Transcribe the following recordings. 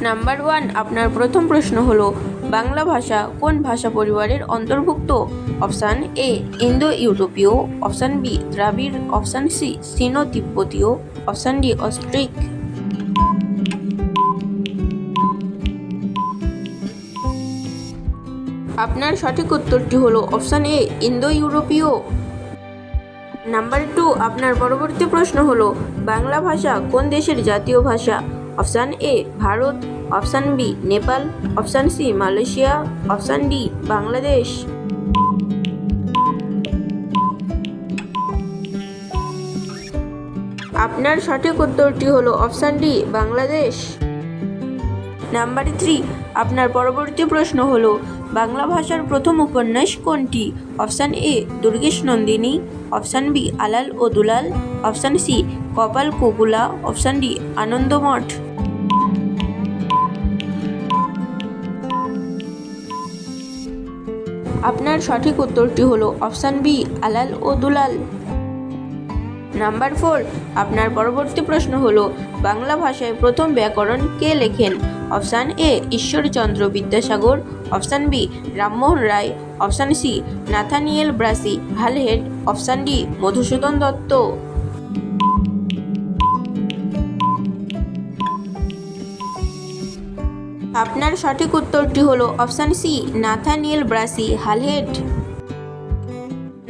Number 1, আপনার প্রথম প্রশ্ন হলো বাংলা ভাষা কোন ভাষা পরিবারের অন্তর্ভুক্ত? অপশান এ ইন্দো ইউরোপীয়, অপশান বি দ্রাবিড়, অপশান সি সিনো তিব্বতীয়, অপশান ডি অস্ট্রিক। আপনার সঠিক উত্তরটি হলো অপশান এ ইন্দো ইউরোপীয়। নাম্বার 2, আপনার পরবর্তী প্রশ্ন হলো বাংলা ভাষা কোন দেশের জাতীয় ভাষা? Option A Bharat, option B Nepal, option C Malaysia, option D Bangladesh. আপনার সঠিক উত্তরটি হলো অপশান ডি বাংলাদেশ। নাম্বার 3, আপনার পরবর্তী প্রশ্ন হলো বাংলা ভাষার প্রথম উপন্যাস কোনটি? Option A Durgeshnandini, option B Alal ও Dulal, option C Kapalkundala, option D Anandamath. আপনার সঠিক উত্তরটি হলো অপশান বি আলাল ও দুলাল। নাম্বার 4, আপনার পরবর্তী প্রশ্ন হলো বাংলা ভাষায় প্রথম ব্যাকরণ কে লেখেন? Option A Ishwarchandra Vidyasagar, option B Rammohan Roy, option C Nathaniel Brassey Halhed, option D Madhusudan Dutt. আপনার সঠিক উত্তরটি হলো option C Nathaniel Brassey Halhed.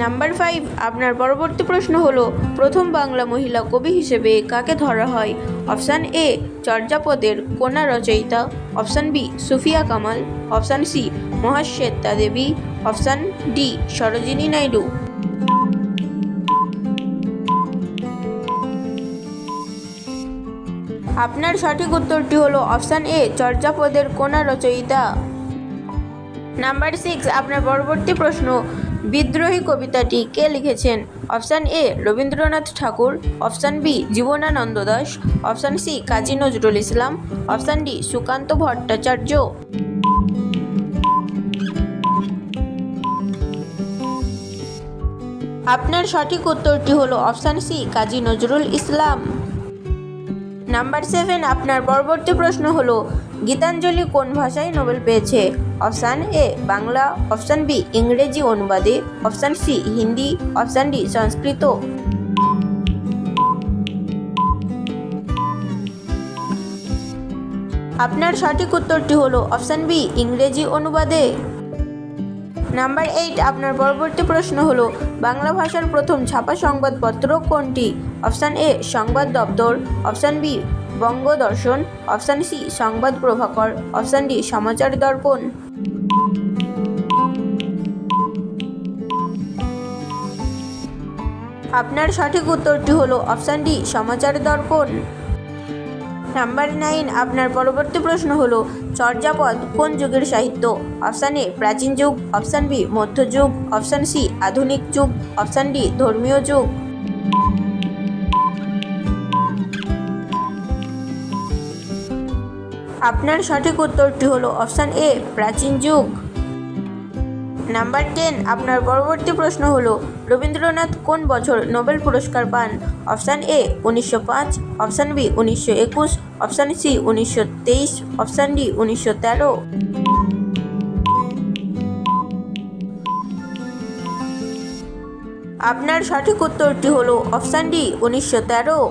Number 5, আপনার পরবর্তী প্রশ্ন হলো প্রথম বাংলা মহিলা কবি হিসেবে কাকে ধরা হয়? অপশান এ চর্যাপদের কন্যা রচয়িতা, option B Sufia Kamal, option C Mahasweta Devi, option D Sarojini Naidu. আপনার সঠিক উত্তরটি হলো অপশান এ চর্যাপদের কন্যা রচয়িতা। নাম্বার 6, আপনার পরবর্তী প্রশ্ন বিদ্রোহী কবিতাটি কে লিখেছেন? Option A Rabindranath Tagore, option B Jibanananda Das, option C Kazi Nazrul Islam, option D Sukanta Bhattacharya. আপনার সঠিক উত্তরটি হলো option C Kazi Nazrul Islam. Number 7, আপনার পরবর্তী প্রশ্ন হলো গীতাঞ্জলি কোন ভাষায় নোবেল পেয়েছে? Option A Bangla, option B ইংরেজি অনুবাদে, option C Hindi, option D Sanskrit. আপনার সঠিক উত্তরটি হলো অপশান বি ইংরেজি অনুবাদে। নাম্বার 8, আপনার পরবর্তী প্রশ্ন হলো বাংলা ভাষার প্রথম ছাপা সংবাদপত্র কোনটি? Option A Sambad Daptar, option B Bangadarshan, option C Sambad Prabhakar, option D সমাচার দর্পণ। আপনার সঠিক উত্তরটি হলো অপশান ডি সমাচার দর্পণ। নাম্বার 9, আপনার পরবর্তী প্রশ্ন হলো চর্যাপদ কোন যুগের সাহিত্য? অপশান এ প্রাচীন যুগ, অপশান বি মধ্যযুগ, অপশান সি আধুনিক যুগ, অপশান ডি ধর্মীয় যুগ। আপনার সঠিক উত্তরটি হলো অপশান এ প্রাচীন যুগ। নাম্বার 10, আপনার পরবর্তী প্রশ্ন হলো রবীন্দ্রনাথ কোন বছর নোবেল পুরস্কার পান? Option A 1905, option B 1921, option C 1923, option D 1913। আপনার সঠিক উত্তরটি হলো অপশান ডি 1913।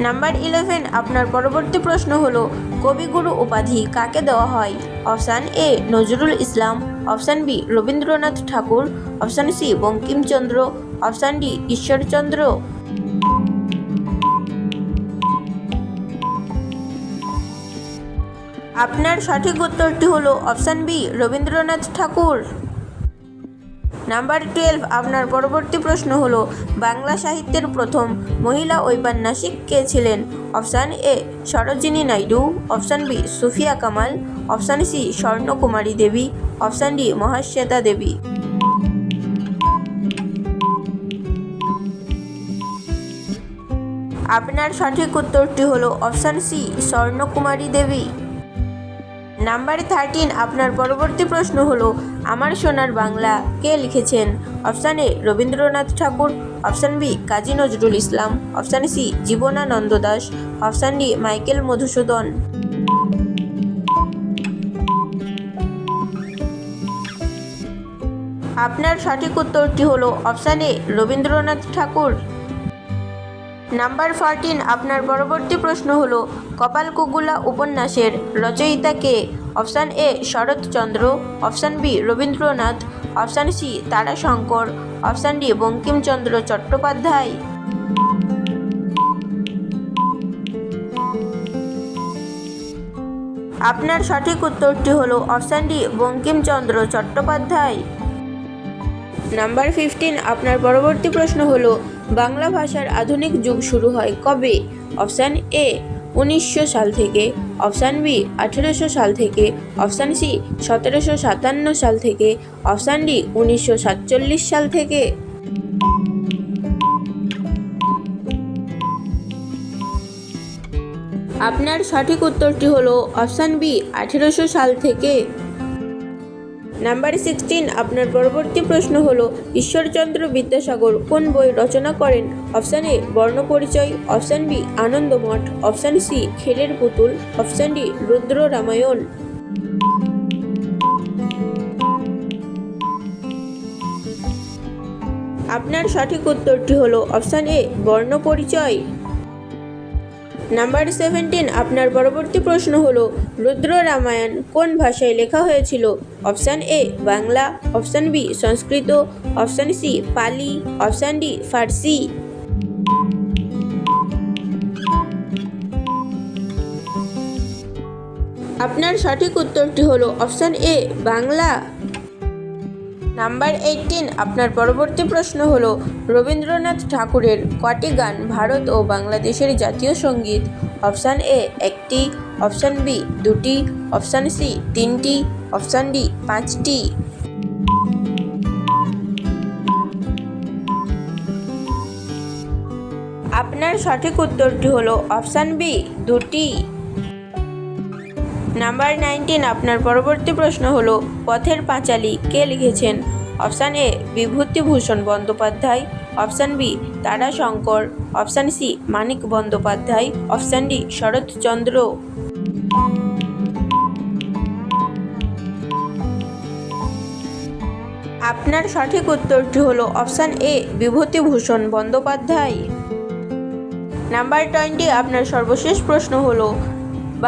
নাম্বার 11, আপনার পরবর্তী প্রশ্ন হলো কবিগুরু উপাধি কাকে দেওয়া হয়? Option A Nazrul Islam, option B Rabindranath Tagore, option C Bankimchandra, option D Ishwarchandra. আপনার সঠিক উত্তরটি হলো option B Rabindranath Tagore. Number 12, আপনার পরবর্তী প্রশ্ন হলো বাংলা সাহিত্যের প্রথম মহিলা ঔপন্যাসিক কে ছিলেন? Option A Sarojini Naidu, option B Sufia Kamal, option C Swarnakumari Devi, option D Mahasweta Devi. আপনার সঠিক উত্তরটি হলো option C Swarnakumari Devi. Number 13, আপনার পরবর্তী প্রশ্ন হলো আমার সোনার বাংলা কে লিখেছেন? Option A Rabindranath Tagore, option B Kazi Nazrul Islam, option C Jibanananda Das, option D Michael Madhusudan. আপনার সঠিক উত্তরটি হলো option A Rabindranath Tagore. Number 14, আপনার পরবর্তী প্রশ্ন হলো কপালকুকুলা উপন্যাসের রচয়িতা কে? Option A Saratchandra, option B Rabindranath, option C Tarashankar, option D Bankimchandra Chattopadhyay. আপনার সঠিক উত্তরটি হলো option D Bankimchandra Chattopadhyay. Number 15, আপনার পরবর্তী প্রশ্ন হলো বাংলা ভাষার আধুনিক যুগ শুরু হয় কবে? অপশান এ 1900 সাল থেকে, অপশান বি 1800 সাল থেকে, অপশান সি 1757 সাল থেকে, অপশান ডি 1947 সাল থেকে। আপনার সঠিক উত্তরটি হলো অপশান বি 1800 সাল থেকে। নাম্বার 16, আপনার পরবর্তী প্রশ্ন হলো ঈশ্বরচন্দ্র বিদ্যাসাগর কোন বই রচনা করেন? Option A Barnaparichay, option B Anandamath, option C Kheler Putul, option D রুদ্র রামায়ণ। আপনার সঠিক উত্তরটি হলো অপশান এ বর্ণপরিচয়। নাম্বার 17, আপনার পরবর্তী প্রশ্ন হলো রুদ্র রামায়ণ কোন ভাষায় লেখা হয়েছিল? Option A Bangla, option B Sanskrit, option C Pali, option D Farsi. আপনার সঠিক উত্তরটি হলো অপশান এ বাংলা। নাম্বার 18, আপনার পরবর্তী প্রশ্ন হলো রবীন্দ্রনাথ ঠাকুরের কটি গান ভারত ও বাংলাদেশের জাতীয় সঙ্গীত? অপশান এ 1টি, অপশান বি 2টি, অপশান সি 3টি, অপশান ডি 5টি। আপনার সঠিক উত্তরটি হলো অপশান বি 2টি। নাম্বার 19, আপনার পরবর্তী প্রশ্ন হলো পথের পাঁচালী কে লিখেছেন? Option A Bibhutibhushan Bandyopadhyay, option B Tarashankar, option C Manik Bandyopadhyay, option D Sharatchandra. আপনার সঠিক উত্তরটি হলো option A Bibhutibhushan Bandyopadhyay. Number 20, আপনার সর্বশেষ প্রশ্ন হলো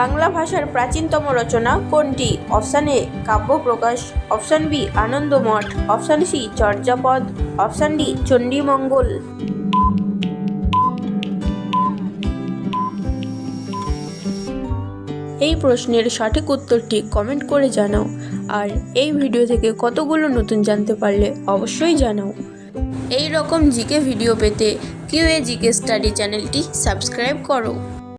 বাংলা ভাষার প্রাচীনতম রচনা কোনটি? Option A Kavyaprakash, option B Anandamath, option C Charyapada, option D Chandimangal. এই প্রশ্নের সঠিক উত্তরটি কমেন্ট করে জানাও। আর এই ভিডিও থেকে কতগুলো নতুন জানতে পারলে অবশ্যই জানাও। এই রকম জিকে ভিডিও পেতে কিউএ জিকে স্টাডি চ্যানেলটি সাবস্ক্রাইব করো।